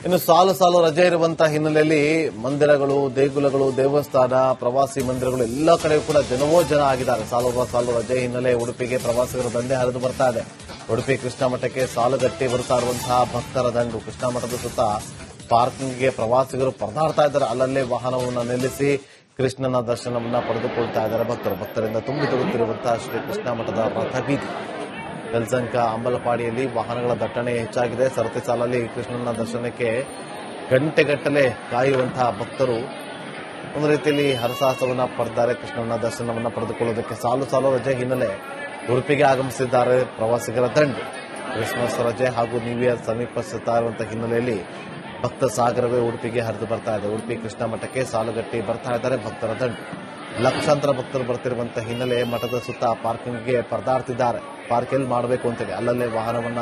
ಇನ್ನು ಸಾಲು ಸಾಲು ರಜೆ ಇರುವಂತಹ ಹಿನ್ನೆಲೆಯಲ್ಲಿ ಮಂದಿರಗಳು, ದೇಗುಲಗಳು, ದೇವಸ್ಥಾನ, ಪ್ರವಾಸಿ ಮಂದಿರಗಳು ಎಲ್ಲ ಕಡೆಯೂ ಕೂಡ ಜನವೋ ಜನ ಆಗಿದ್ದಾರೆ. ಸಾಲು ರಜೆ ಹಿನ್ನೆಲೆ ಉಡುಪಿಗೆ ಪ್ರವಾಸಿಗರ ದಂಡೆ ಹರಿದು ಬರ್ತಾ ಇದೆ. ಉಡುಪಿ ಕೃಷ್ಣ ಮಠಕ್ಕೆ ಸಾಲುಗಟ್ಟಿ ಬರ್ತಾ ಇರುವಂತಹ ಭಕ್ತರ ದಂಡು. ಕೃಷ್ಣ ಮಠದ ಸುತ್ತ ಪಾರ್ಕಿಂಗ್ಗೆ ಪ್ರವಾಸಿಗರು ಪರದಾಡ್ತಾ ಇದ್ದಾರೆ. ಅಲ್ಲಲ್ಲೇ ವಾಹನವನ್ನು ನಿಲ್ಲಿಸಿ ಕೃಷ್ಣನ ದರ್ಶನವನ್ನ ಪಡೆದುಕೊಳ್ತಾ ಇದ್ದಾರೆ ಭಕ್ತರಿಂದ ತುಂಬಿ ತುಳುತ್ತಿರುವಂತಹ ಶ್ರೀ ಕೃಷ್ಣ ಮಠದ ರಥಬೀದಿ. ಯಲಹಂಕ ಅಂಬಲಪಾಡಿಯಲ್ಲಿ ವಾಹನಗಳ ದಟ್ಟಣೆ ಹೆಚ್ಚಾಗಿದೆ. ಸರತಿ ಸಾಲಲ್ಲಿ ಕೃಷ್ಣನ ದರ್ಶನಕ್ಕೆ ಗಂಟೆಗಟ್ಟಲೆ ಕಾಯುವಂತಹ ಭಕ್ತರು ಒಂದು ರೀತಿಯಲ್ಲಿ ಹರಸಾಹಸವನ್ನ ಪಡೆದಿದ್ದಾರೆ. ಕೃಷ್ಣನ ದರ್ಶನವನ್ನ ಪಡೆದುಕೊಳ್ಳೋದಕ್ಕೆ ಸಾಲು ರಜೆ ಹಿನ್ನೆಲೆ ಉಡುಪಿಗೆ ಆಗಮಿಸಿದ್ದಾರೆ ಪ್ರವಾಸಿಗರ ದಂಡು. ಕ್ರಿಸ್ಮಸ್ ರಜೆ ಹಾಗೂ ನ್ಯೂ ಇಯರ್ ಸಮೀಪಿಸುತ್ತಾ ಇರುವಂತಹ ಹಿನ್ನೆಲೆಯಲ್ಲಿ ಭಕ್ತ ಸಾಗರವೇ ಉಡುಪಿಗೆ ಹರಿದು ಬರ್ತಾ ಇದೆ. ಉಡುಪಿ ಕೃಷ್ಣ ಮಠಕ್ಕೆ ಸಾಲುಗಟ್ಟಿ ಬರ್ತಾ ಇದ್ದಾರೆ ಭಕ್ತರ ದಂಡು. ಲಕ್ಷಾಂತರ ಭಕ್ತರು ಬರ್ತಿರುವಂತಹ ಹಿನ್ನೆಲೆ ಮಠದ ಸುತ್ತ ಪಾರ್ಕಿಂಗ್ಗೆ ಪರದಾಡ್ತಿದ್ದಾರೆ. ಪಾರ್ಕ್ ಎಲ್ಲಿ ಮಾಡಬೇಕು ಅಂತೇಳಿ ಅಲ್ಲಲ್ಲೇ ವಾಹನವನ್ನ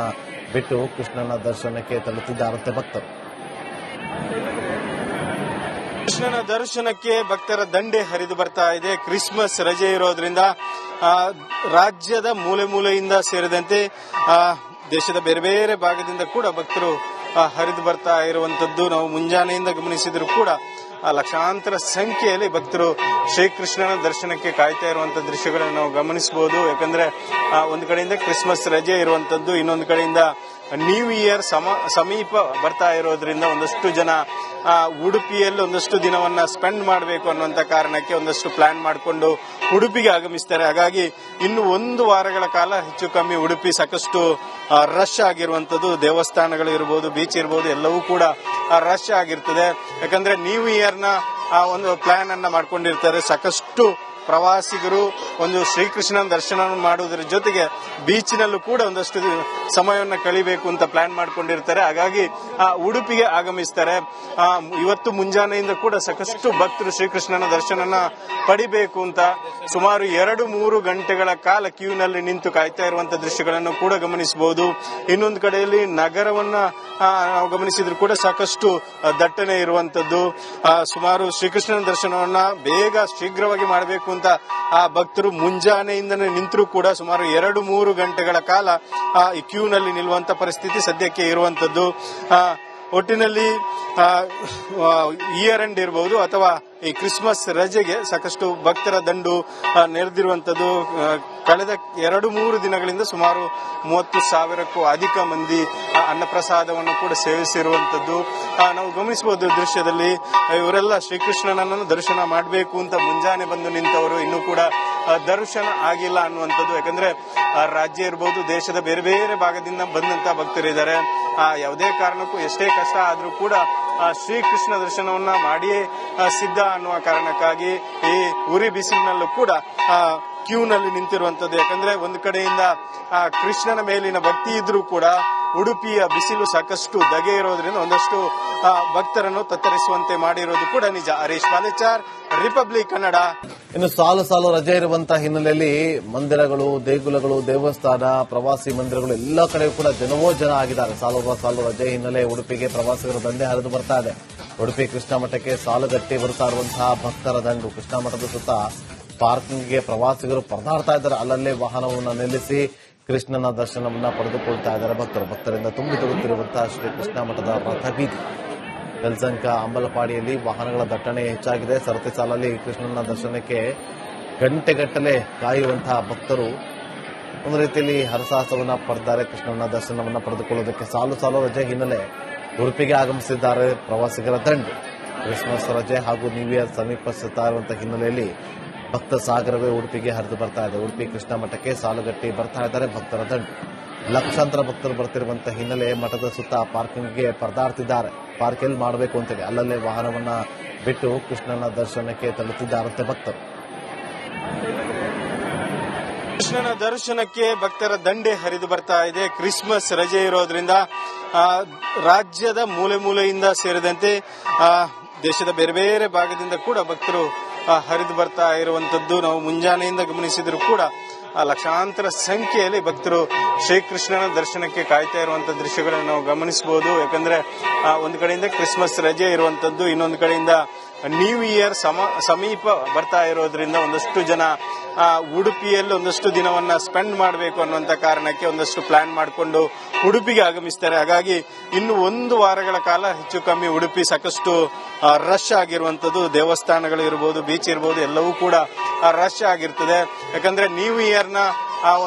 ಬಿಟ್ಟು ಕೃಷ್ಣನ ದರ್ಶನಕ್ಕೆ ತೆರಳುತ್ತಿದ್ದಾರಂತೆ ಭಕ್ತರು. ಕೃಷ್ಣನ ದರ್ಶನಕ್ಕೆ ಭಕ್ತರ ದಂಡೆ ಹರಿದು ಬರ್ತಾ ಇದೆ. ಕ್ರಿಸ್ಮಸ್ ರಜೆ ಇರೋದ್ರಿಂದ ರಾಜ್ಯದ ಮೂಲೆಯಿಂದ ಸೇರಿದಂತೆ ದೇಶದ ಬೇರೆ ಬೇರೆ ಭಾಗದಿಂದ ಕೂಡ ಭಕ್ತರು ಹರಿದು ಬರ್ತಾ ಇರುವಂತದ್ದು ನಾವು ಮುಂಜಾನೆಯಿಂದ ಗಮನಿಸಿದ್ರು ಕೂಡ ಲಕ್ಷಾಂತರ ಸಂಖ್ಯೆಯಲ್ಲಿ ಭಕ್ತರು ಶ್ರೀಕೃಷ್ಣನ ದರ್ಶನಕ್ಕೆ ಕಾಯ್ತಾ ಇರುವಂತಹ ದೃಶ್ಯಗಳನ್ನು ನಾವು ಗಮನಿಸಬಹುದು. ಯಾಕಂದ್ರೆ ಒಂದು ಕಡೆಯಿಂದ ಕ್ರಿಸ್ಮಸ್ ರಜೆ ಇರುವಂತದ್ದು, ಇನ್ನೊಂದು ಕಡೆಯಿಂದ ನ್ಯೂ ಇಯರ್ ಸಮೀಪ ಬರ್ತಾ ಇರೋದ್ರಿಂದ ಒಂದಷ್ಟು ಜನ ಉಡುಪಿಯಲ್ಲಿ ಒಂದಷ್ಟು ದಿನವನ್ನ ಸ್ಪೆಂಡ್ ಮಾಡಬೇಕು ಅನ್ನುವಂತ ಕಾರಣಕ್ಕೆ ಒಂದಷ್ಟು ಪ್ಲಾನ್ ಮಾಡಿಕೊಂಡು ಉಡುಪಿಗೆ ಆಗಮಿಸ್ತಾರೆ. ಹಾಗಾಗಿ ಇನ್ನು 1 ವಾರಗಳ ಕಾಲ ಹೆಚ್ಚು ಕಮ್ಮಿ ಉಡುಪಿ ಸಾಕಷ್ಟು ರಶ್ ಆಗಿರುವಂತದ್ದು. ದೇವಸ್ಥಾನಗಳು ಇರಬಹುದು, ಬೀಚ್ ಇರಬಹುದು, ಎಲ್ಲವೂ ಕೂಡ ರಶ್ ಆಗಿರ್ತದೆ. ಯಾಕಂದ್ರೆ ನ್ಯೂ ಇಯರ್ನ ಒಂದು ಪ್ಲಾನ್ ಅನ್ನ ಮಾಡ್ಕೊಂಡಿರ್ತಾರೆ. ಸಾಕಷ್ಟು ಪ್ರವಾಸಿಗರು ಒಂದು ಶ್ರೀಕೃಷ್ಣನ ದರ್ಶನ ಮಾಡುವುದರ ಜೊತೆಗೆ ಬೀಚ್ನಲ್ಲೂ ಕೂಡ ಒಂದಷ್ಟು ಸಮಯವನ್ನ ಕಳಿಬೇಕು ಅಂತ ಪ್ಲಾನ್ ಮಾಡ್ಕೊಂಡಿರ್ತಾರೆ. ಹಾಗಾಗಿ ಉಡುಪಿಗೆ ಆಗಮಿಸ್ತಾರೆ. ಇವತ್ತು ಮುಂಜಾನೆಯಿಂದ ಕೂಡ ಸಾಕಷ್ಟು ಭಕ್ತರು ಶ್ರೀಕೃಷ್ಣನ ದರ್ಶನನ ಪಡಿಬೇಕು ಅಂತ ಸುಮಾರು 2-3 ಗಂಟೆಗಳ ಕಾಲ ಕ್ಯೂನಲ್ಲಿ ನಿಂತು ಕಾಯ್ತಾ ಇರುವಂತಹ ದೃಶ್ಯಗಳನ್ನು ಕೂಡ ಗಮನಿಸಬಹುದು. ಇನ್ನೊಂದು ಕಡೆಯಲ್ಲಿ ನಗರವನ್ನ ನಾವು ಗಮನಿಸಿದ್ರು ಕೂಡ ಸಾಕಷ್ಟು ದಟ್ಟಣೆ ಇರುವಂತದ್ದು. ಸುಮಾರು ಶ್ರೀಕೃಷ್ಣನ ದರ್ಶನವನ್ನ ಶೀಘ್ರವಾಗಿ ಮಾಡಬೇಕು ಅಂತ ಭಕ್ತರು ಮುಂಜಾನೆಯಿಂದನೇ ನಿಂತರೂ ಕೂಡ ಸುಮಾರು 2-3 ಗಂಟೆಗಳ ಕಾಲ ಈ ಕ್ಯೂನಲ್ಲಿ ನಿಲ್ಲುವಂತ ಪರಿಸ್ಥಿತಿ ಸದ್ಯಕ್ಕೆ ಇರುವಂತದ್ದು. ಒಟ್ಟಿನಲ್ಲಿ ಇಯರ್ ಎಂಡ್ ಇರಬಹುದು ಅಥವಾ ಈ ಕ್ರಿಸ್ಮಸ್ ರಜೆಗೆ ಸಾಕಷ್ಟು ಭಕ್ತರ ದಂಡು ನೆರೆದಿರುವಂತದ್ದು. ಕಳೆದ 2-3 ದಿನಗಳಿಂದ ಸುಮಾರು 30,000ಕ್ಕೂ ಅಧಿಕ ಮಂದಿ ಅನ್ನಪ್ರಸಾದವನ್ನು ಕೂಡ ಸೇವಿಸಿರುವಂತದ್ದು ನಾವು ಗಮನಿಸಬಹುದು ದೃಶ್ಯದಲ್ಲಿ. ಇವರೆಲ್ಲ ಶ್ರೀಕೃಷ್ಣನನ್ನು ದರ್ಶನ ಮಾಡಬೇಕು ಅಂತ ಮುಂಜಾನೆ ಬಂದು ನಿಂತವರು ಇನ್ನೂ ಕೂಡ ದರ್ಶನ ಆಗಿಲ್ಲ ಅನ್ನುವಂಥದ್ದು. ಯಾಕಂದ್ರೆ ರಾಜ್ಯ ಇರಬಹುದು, ದೇಶದ ಬೇರೆ ಬೇರೆ ಭಾಗದಿಂದ ಬಂದಂತ ಭಕ್ತರಿದ್ದಾರೆ. ಯಾವುದೇ ಕಾರಣಕ್ಕೂ ಎಷ್ಟೇ ಕಷ್ಟ ಆದ್ರೂ ಕೂಡ ಶ್ರೀಕೃಷ್ಣ ದರ್ಶನವನ್ನ ಮಾಡಿಯೇ ಸಿದ್ಧ ಅನ್ನುವ ಕಾರಣಕ್ಕಾಗಿ ಈ ಉರಿ ಬಿಸಿಲಿನಲ್ಲೂ ಕೂಡ ಕ್ಯೂನಲ್ಲಿ ನಿಂತಿರುವಂತದ್ದು. ಯಾಕಂದ್ರೆ ಒಂದು ಕಡೆಯಿಂದ ಕೃಷ್ಣನ ಮೇಲಿನ ಭಕ್ತಿ ಇದ್ರೂ ಕೂಡ ಉಡುಪಿಯ ಬಿಸಿಲು ಸಾಕಷ್ಟು ಧಗೆ ಇರೋದ್ರಿಂದ ಒಂದಷ್ಟು ಭಕ್ತರನ್ನು ತತ್ತರಿಸುವಂತೆ ಮಾಡಿರೋದು ಕೂಡ ನಿಜ. ಹರೀಶ್ ಪಾಲೇಚಾರ್, ರಿಪಬ್ಲಿಕ್ ಕನ್ನಡ. ಇನ್ನು ಸಾಲು ರಜೆ ಇರುವಂತಹ ಹಿನ್ನೆಲೆಯಲ್ಲಿ ಮಂದಿರಗಳು, ದೇಗುಲಗಳು, ದೇವಸ್ಥಾನ, ಪ್ರವಾಸಿ ಮಂದಿರಗಳು ಎಲ್ಲ ಕಡೆಯೂ ಕೂಡ ಜನವೋ ಜನ ಆಗಿದ್ದಾರೆ. ಸಾಲು ರಜೆ ಹಿನ್ನೆಲೆ ಉಡುಪಿಗೆ ಪ್ರವಾಸಿಗರ ದಂಡೆ ಹರಿದು ಬರ್ತಾ ಇದೆ. ಉಡುಪಿ ಕೃಷ್ಣ ಮಠಕ್ಕೆ ಸಾಲುಗಟ್ಟಿ ಬರ್ತಾ ಇರುವಂತಹ ಭಕ್ತರ ದಂಡು. ಕೃಷ್ಣ ಮಠದ ಸುತ್ತ ಪಾರ್ಕಿಂಗ್ಗೆ ಪ್ರವಾಸಿಗರು ಪರದಾಡ್ತಾ ಇದ್ದಾರೆ. ಅಲ್ಲಲ್ಲೇ ವಾಹನವನ್ನು ನಿಲ್ಲಿಸಿ ಕೃಷ್ಣನ ದರ್ಶನವನ್ನ ಪಡೆದುಕೊಳ್ತಾ ಇದ್ದಾರೆ ಭಕ್ತರಿಂದ ತುಂಬಿ ತುಳುತ್ತಿರುವಂತಹ ಶ್ರೀ ಕೃಷ್ಣ ಮಠದ ರಥಬೀದಿ. ಯಲಹಂಕ ಅಂಬಲಪಾಡಿಯಲ್ಲಿ ವಾಹನಗಳ ದಟ್ಟಣೆ ಹೆಚ್ಚಾಗಿದೆ. ಸರತಿ ಸಾಲಲ್ಲಿ ಕೃಷ್ಣನ ದರ್ಶನಕ್ಕೆ ಗಂಟೆಗಟ್ಟಲೆ ಕಾಯುವಂತಹ ಭಕ್ತರು ಒಂದು ರೀತಿಯಲ್ಲಿ ಹರಸಾಹಸವನ್ನ ಪಡೆದಿದ್ದಾರೆ. ಕೃಷ್ಣನ ದರ್ಶನವನ್ನ ಪಡೆದುಕೊಳ್ಳೋದಕ್ಕೆ ಸಾಲು ರಜೆ ಹಿನ್ನೆಲೆ ಉಡುಪಿಗೆ ಆಗಮಿಸಿದ್ದಾರೆ ಪ್ರವಾಸಿಗರ ದಂಡು. ಕ್ರಿಸ್ಮಸ್ ರಜೆ ಹಾಗೂ ನ್ಯೂ ಇಯರ್ ಸಮೀಪಿಸುತ್ತಾ ಇರುವಂತಹ ಹಿನ್ನೆಲೆಯಲ್ಲಿ ಭಕ್ತ ಸಾಗರವೇ ಉಡುಪಿಗೆ ಹರಿದು ಬರ್ತಾ ಇದೆ. ಉಡುಪಿ ಕೃಷ್ಣ ಮಠಕ್ಕೆ ಸಾಲುಗಟ್ಟಿ ಬರ್ತಾ ಇದ್ದಾರೆ ಭಕ್ತರ ದಂಡು. ಲಕ್ಷಾಂತರ ಭಕ್ತರು ಬರ್ತಿರುವಂತಹ ಹಿನ್ನೆಲೆ ಮಠದ ಸುತ್ತ ಪಾರ್ಕಿಂಗ್ಗೆ ಪರದಾಡ್ತಿದ್ದಾರೆ. ಪಾರ್ಕ್ ಎಲ್ಲಿ ಮಾಡಬೇಕು ಅಂತೇಳಿ ಅಲ್ಲಲ್ಲೇ ವಾಹನವನ್ನ ಬಿಟ್ಟು ಕೃಷ್ಣನ ದರ್ಶನಕ್ಕೆ ತೆರಳುತ್ತಿದ್ದಾರಂತೆ ಭಕ್ತರು. ಕೃಷ್ಣನ ದರ್ಶನಕ್ಕೆ ಭಕ್ತರ ದಂಡೆ ಹರಿದು ಬರ್ತಾ ಇದೆ. ಕ್ರಿಸ್ಮಸ್ ರಜೆ ಇರೋದ್ರಿಂದ ರಾಜ್ಯದ ಮೂಲೆಯಿಂದ ಸೇರಿದಂತೆ ದೇಶದ ಬೇರೆ ಬೇರೆ ಭಾಗದಿಂದ ಕೂಡ ಭಕ್ತರು ಹರಿದು ಬರ್ತಾ ಇರುವಂತದ್ದು ನಾವು ಮುಂಜಾನೆಯಿಂದ ಗಮನಿಸಿದ್ರು ಕೂಡ ಲಕ್ಷಾಂತರ ಸಂಖ್ಯೆಯಲ್ಲಿ ಭಕ್ತರು ಶ್ರೀಕೃಷ್ಣನ ದರ್ಶನಕ್ಕೆ ಕಾಯ್ತಾ ಇರುವಂತಹ ದೃಶ್ಯಗಳನ್ನು ನಾವು ಗಮನಿಸಬಹುದು. ಯಾಕಂದ್ರೆ ಒಂದು ಕಡೆಯಿಂದ ಕ್ರಿಸ್ಮಸ್ ರಜೆ ಇರುವಂತದ್ದು, ಇನ್ನೊಂದು ಕಡೆಯಿಂದ ನ್ಯೂ ಇಯರ್ ಸಮೀಪ ಬರ್ತಾ ಇರೋದ್ರಿಂದ ಒಂದಷ್ಟು ಜನ ಉಡುಪಿಯಲ್ಲಿ ಒಂದಷ್ಟು ದಿನವನ್ನ ಸ್ಪೆಂಡ್ ಮಾಡಬೇಕು ಅನ್ನುವಂತ ಕಾರಣಕ್ಕೆ ಒಂದಷ್ಟು ಪ್ಲಾನ್ ಮಾಡಿಕೊಂಡು ಉಡುಪಿಗೆ ಆಗಮಿಸ್ತಾರೆ. ಹಾಗಾಗಿ ಇನ್ನು 1 ವಾರಗಳ ಕಾಲ ಹೆಚ್ಚು ಕಮ್ಮಿ ಉಡುಪಿ ಸಾಕಷ್ಟು ರಶ್ ಆಗಿರುವಂತದ್ದು. ದೇವಸ್ಥಾನಗಳು ಇರಬಹುದು, ಬೀಚ್ ಇರಬಹುದು, ಎಲ್ಲವೂ ಕೂಡ ರಶ್ ಆಗಿರ್ತದೆ. ಯಾಕಂದ್ರೆ ನ್ಯೂ ಇಯರ್ ನ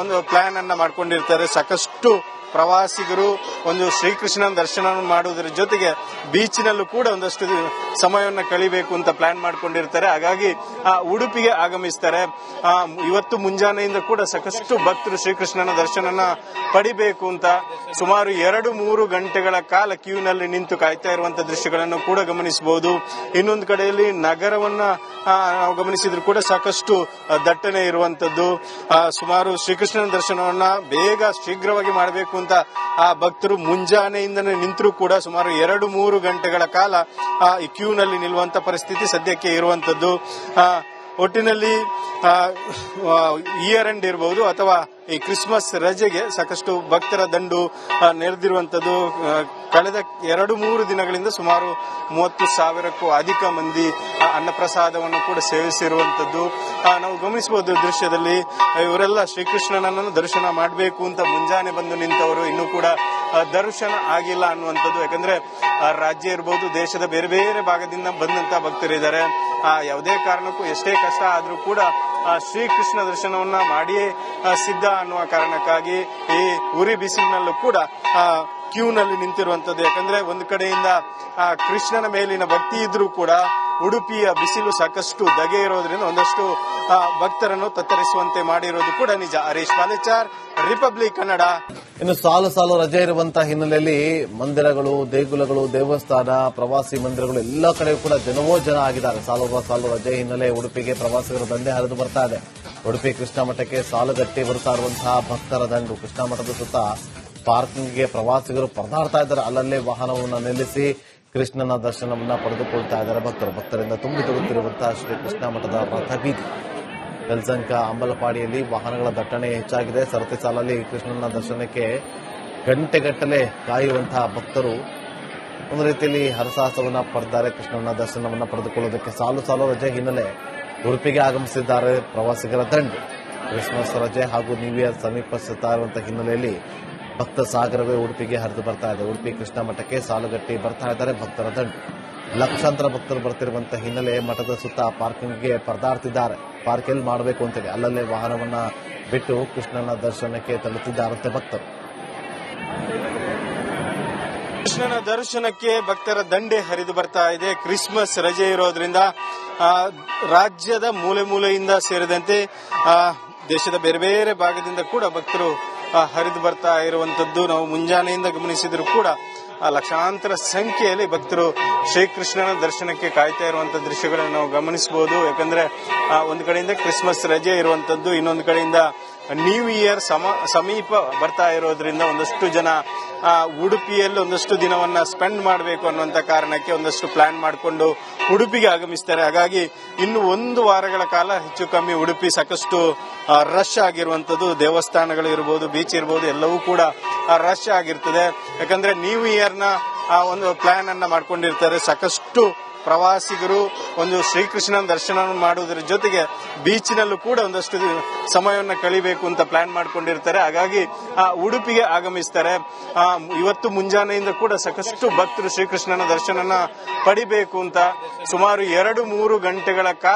ಒಂದು ಪ್ಲಾನ್ ಅನ್ನ ಮಾಡ್ಕೊಂಡಿರ್ತಾರೆ. ಸಾಕಷ್ಟು ಪ್ರವಾಸಿಗರು ಒಂದು ಶ್ರೀಕೃಷ್ಣನ ದರ್ಶನ ಮಾಡುವುದರ ಜೊತೆಗೆ ಬೀಚ್ನಲ್ಲೂ ಕೂಡ ಒಂದಷ್ಟು ಸಮಯವನ್ನು ಕಳಿಬೇಕು ಅಂತ ಪ್ಲಾನ್ ಮಾಡ್ಕೊಂಡಿರ್ತಾರೆ. ಹಾಗಾಗಿ ಉಡುಪಿಗೆ ಆಗಮಿಸ್ತಾರೆ. ಇವತ್ತು ಮುಂಜಾನೆಯಿಂದ ಕೂಡ ಸಾಕಷ್ಟು ಭಕ್ತರು ಶ್ರೀಕೃಷ್ಣನ ದರ್ಶನ ಪಡಿಬೇಕು ಅಂತ ಸುಮಾರು 2-3 ಗಂಟೆಗಳ ಕಾಲ ಕ್ಯೂನಲ್ಲಿ ನಿಂತು ಕಾಯ್ತಾ ಇರುವಂತಹ ದೃಶ್ಯಗಳನ್ನು ಕೂಡ ಗಮನಿಸಬಹುದು. ಇನ್ನೊಂದು ಕಡೆಯಲ್ಲಿ ನಗರವನ್ನ ನಾವು ಗಮನಿಸಿದ್ರು ಕೂಡ ಸಾಕಷ್ಟು ದಟ್ಟಣೆ ಇರುವಂತದ್ದು. ಸುಮಾರು ಶ್ರೀಕೃಷ್ಣನ ದರ್ಶನವನ್ನ ಬೇಗ ಶೀಘ್ರವಾಗಿ ಮಾಡಬೇಕು ಅಂತ ಆ ಭಕ್ತರು ಮುಂಜಾನೆಯಿಂದನೇ ನಿಂತರೂ ಕೂಡ ಸುಮಾರು 2-3 ಗಂಟೆಗಳ ಕಾಲ ಈ ಕ್ಯೂನಲ್ಲಿ ನಿಲ್ಲುವಂತ ಪರಿಸ್ಥಿತಿ ಸದ್ಯಕ್ಕೆ ಇರುವಂತದ್ದು. ಒಟ್ಟಿನಲ್ಲಿ ಇಯರ್ ಎಂಡ್ ಇರಬಹುದು ಅಥವಾ ಈ ಕ್ರಿಸ್ಮಸ್ ರಜೆಗೆ ಸಾಕಷ್ಟು ಭಕ್ತರ ದಂಡು ನೆರೆದಿರುವಂತದ್ದು. ಕಳೆದ 2-3 ದಿನಗಳಿಂದ ಸುಮಾರು 30,000ಕ್ಕೂ ಅಧಿಕ ಮಂದಿ ಅನ್ನಪ್ರಸಾದವನ್ನು ಕೂಡ ಸೇವಿಸಿರುವಂತದ್ದು ನಾವು ಗಮನಿಸಬಹುದು. ದೃಶ್ಯದಲ್ಲಿ ಇವರೆಲ್ಲ ಶ್ರೀಕೃಷ್ಣನನ್ನು ದರ್ಶನ ಮಾಡಬೇಕು ಅಂತ ಮುಂಜಾನೆ ಬಂದು ನಿಂತವರು ಇನ್ನೂ ಕೂಡ ದರ್ಶನ ಆಗಿಲ್ಲ ಅನ್ನುವಂಥದ್ದು. ಯಾಕಂದ್ರೆ ರಾಜ್ಯ ಇರಬಹುದು, ದೇಶದ ಬೇರೆ ಬೇರೆ ಭಾಗದಿಂದ ಬಂದಂತ ಭಕ್ತರಿದ್ದಾರೆ. ಯಾವುದೇ ಕಾರಣಕ್ಕೂ ಎಷ್ಟೇ ಕಷ್ಟ ಆದ್ರೂ ಕೂಡ ಶ್ರೀಕೃಷ್ಣ ದರ್ಶನವನ್ನ ಮಾಡಿಯೇ ಸಿದ್ಧ ಅನ್ನುವ ಕಾರಣಕ್ಕಾಗಿ ಈ ಉರಿ ಬಿಸಿಲಿನಲ್ಲೂ ಕೂಡ ಕ್ಯೂನಲ್ಲಿ ನಿಂತಿರುವಂತದ್ದು. ಯಾಕಂದ್ರೆ ಒಂದು ಕಡೆಯಿಂದ ಕೃಷ್ಣನ ಮೇಲಿನ ಭಕ್ತಿ ಇದ್ರೂ ಕೂಡ ಉಡುಪಿಯ ಬಿಸಿಲು ಸಾಕಷ್ಟು ಧಗೆ ಇರೋದ್ರಿಂದ ಒಂದಷ್ಟು ಭಕ್ತರನ್ನು ತತ್ತರಿಸುವಂತೆ ಮಾಡಿರೋದು ಕೂಡ ನಿಜ. ಹರೀಶ್ ಪಾಲೇಚಾರ್, ರಿಪಬ್ಲಿಕ್ ಕನ್ನಡ. ಇನ್ನು ಸಾಲು ಸಾಲು ರಜೆ ಇರುವಂತಹ ಹಿನ್ನೆಲೆಯಲ್ಲಿ ಮಂದಿರಗಳು, ದೇಗುಲಗಳು, ದೇವಸ್ಥಾನ, ಪ್ರವಾಸಿ ಮಂದಿರಗಳು ಎಲ್ಲ ಕಡೆ ಕೂಡ ಜನವೋ ಜನ ಆಗಿದ್ದಾರೆ. ಸಾಲು ರಜೆ ಹಿನ್ನೆಲೆ ಉಡುಪಿಗೆ ಪ್ರವಾಸಿಗರ ದಂಡೆ ಹರಿದು ಬರ್ತಾ ಇದೆ. ಉಡುಪಿ ಕೃಷ್ಣ ಮಠಕ್ಕೆ ಸಾಲುಗಟ್ಟಿ ಬರ್ತಾ ಇರುವಂತಹ ಭಕ್ತರ ದಂಡು. ಕೃಷ್ಣ ಮಠದ ಸುತ್ತ ಪಾರ್ಕಿಂಗ್ಗೆ ಪ್ರವಾಸಿಗರು ಪರದಾಡ್ತಾ ಇದ್ದಾರೆ. ಅಲ್ಲಲ್ಲೇ ವಾಹನವನ್ನು ನಿಲ್ಲಿಸಿ ಕೃಷ್ಣನ ದರ್ಶನವನ್ನ ಪಡೆದುಕೊಳ್ತಾ ಇದ್ದಾರೆ ಭಕ್ತರಿಂದ ತುಂಬಿ ತುಳುತ್ತಿರುವಂತಹ ಶ್ರೀ ಕೃಷ್ಣ ಮಠದ ರಥಬೀದಿ. ಯಲಹಂಕ, ಅಂಬಲಪಾಡಿಯಲ್ಲಿ ವಾಹನಗಳ ದಟ್ಟಣೆ ಹೆಚ್ಚಾಗಿದೆ. ಸರತಿ ಸಾಲಲ್ಲಿ ಕೃಷ್ಣನ ದರ್ಶನಕ್ಕೆ ಗಂಟೆಗಟ್ಟಲೆ ಕಾಯುವಂತಹ ಭಕ್ತರು ಒಂದು ರೀತಿಯಲ್ಲಿ ಹರಸಾಹಸವನ್ನ ಪಡೆದಿದ್ದಾರೆ. ಕೃಷ್ಣನ ದರ್ಶನವನ್ನ ಪಡೆದುಕೊಳ್ಳುವುದಕ್ಕೆ ಸಾಲು ರಜೆ ಹಿನ್ನೆಲೆ ಉಡುಪಿಗೆ ಆಗಮಿಸಿದ್ದಾರೆ ಪ್ರವಾಸಿಗರ ದಂಡು. ಕ್ರಿಸ್ಮಸ್ ರಜೆ ಹಾಗೂ ನ್ಯೂ ಇಯರ್ ಸಮೀಪಿಸುತ್ತಾ ಇರುವಂತಹ ಹಿನ್ನೆಲೆಯಲ್ಲಿ ಭಕ್ತ ಸಾಗರವೇ ಉಡುಪಿಗೆ ಹರಿದು ಬರ್ತಾ ಇದೆ. ಉಡುಪಿ ಕೃಷ್ಣ ಮಠಕ್ಕೆ ಸಾಲುಗಟ್ಟಿ ಬರ್ತಾ ಇದ್ದಾರೆ ಭಕ್ತರ ದಂಡು. ಲಕ್ಷಾಂತರ ಭಕ್ತರು ಬರ್ತಿರುವಂತಹ ಹಿನ್ನೆಲೆ ಮಠದ ಸುತ್ತ ಪಾರ್ಕಿಂಗ್ಗೆ ಪರದಾಡ್ತಿದ್ದಾರೆ. ಪಾರ್ಕ್ ಎಲ್ಲಿ ಮಾಡಬೇಕು ಅಂತೇಳಿ ಅಲ್ಲಲ್ಲೇ ವಾಹನವನ್ನ ಬಿಟ್ಟು ಕೃಷ್ಣನ ದರ್ಶನಕ್ಕೆ ತೆರಳುತ್ತಿದ್ದಾರಂತೆ ಭಕ್ತರು. ಕೃಷ್ಣನ ದರ್ಶನಕ್ಕೆ ಭಕ್ತರ ದಂಡೆ ಹರಿದು ಬರ್ತಾ ಇದೆ. ಕ್ರಿಸ್ಮಸ್ ರಜೆ ಇರೋದ್ರಿಂದ ರಾಜ್ಯದ ಮೂಲೆಯಿಂದ ಸೇರಿದಂತೆ ದೇಶದ ಬೇರೆ ಬೇರೆ ಭಾಗದಿಂದ ಕೂಡ ಭಕ್ತರು ಹರಿದು ಬರ್ತಾ ಇರುವಂತದ್ದು ನಾವು ಮುಂಜಾನೆಯಿಂದ ಗಮನಿಸಿದ್ರು ಕೂಡ ಲಕ್ಷಾಂತರ ಸಂಖ್ಯೆಯಲ್ಲಿ ಭಕ್ತರು ಶ್ರೀಕೃಷ್ಣನ ದರ್ಶನಕ್ಕೆ ಕಾಯ್ತಾ ಇರುವಂತಹ ದೃಶ್ಯಗಳನ್ನು ನಾವು ಗಮನಿಸಬಹುದು. ಯಾಕಂದ್ರೆ ಒಂದು ಕಡೆಯಿಂದ ಕ್ರಿಸ್ಮಸ್ ರಜೆ ಇರುವಂತದ್ದು, ಇನ್ನೊಂದು ಕಡೆಯಿಂದ ನ್ಯೂ ಇಯರ್ ಸಮೀಪ ಬರ್ತಾ ಇರೋದ್ರಿಂದ ಒಂದಷ್ಟು ಜನ ಉಡುಪಿಯಲ್ಲಿ ಒಂದಷ್ಟು ದಿನವನ್ನ ಸ್ಪೆಂಡ್ ಮಾಡಬೇಕು ಅನ್ನುವಂತ ಕಾರಣಕ್ಕೆ ಒಂದಷ್ಟು ಪ್ಲಾನ್ ಮಾಡಿಕೊಂಡು ಉಡುಪಿಗೆ ಆಗಮಿಸ್ತಾರೆ. ಹಾಗಾಗಿ ಇನ್ನು 1 ವಾರಗಳ ಕಾಲ ಹೆಚ್ಚು ಕಮ್ಮಿ ಉಡುಪಿ ಸಾಕಷ್ಟು ರಶ್ ಆಗಿರುವಂತದ್ದು. ದೇವಸ್ಥಾನಗಳು ಇರಬಹುದು, ಬೀಚ್ ಇರಬಹುದು, ಎಲ್ಲವೂ ಕೂಡ ರಶ್ ಆಗಿರ್ತದೆ. ಯಾಕಂದ್ರೆ ನ್ಯೂ ಇಯರ್ ನ ಒಂದು ಪ್ಲಾನ್ ಅನ್ನ ಮಾಡ್ಕೊಂಡಿರ್ತಾರೆ. ಸಾಕಷ್ಟು ಪ್ರವಾಸಿಗರು ಒಂದು ಶ್ರೀಕೃಷ್ಣನ ದರ್ಶನ ಮಾಡುವುದರ ಜೊತೆಗೆ ಬೀಚ್ನಲ್ಲೂ ಕೂಡ ಒಂದಷ್ಟು ಸಮಯವನ್ನು ಕಳಿಬೇಕು ಅಂತ ಪ್ಲಾನ್ ಮಾಡ್ಕೊಂಡಿರ್ತಾರೆ. ಹಾಗಾಗಿ ಉಡುಪಿಗೆ ಆಗಮಿಸ್ತಾರೆ. ಇವತ್ತು ಮುಂಜಾನೆಯಿಂದ ಕೂಡ ಸಾಕಷ್ಟು ಭಕ್ತರು ಶ್ರೀಕೃಷ್ಣನ ದರ್ಶನ ಪಡಿಬೇಕು ಅಂತ ಸುಮಾರು 2-3 ಗಂಟೆಗಳ ಕಾಲ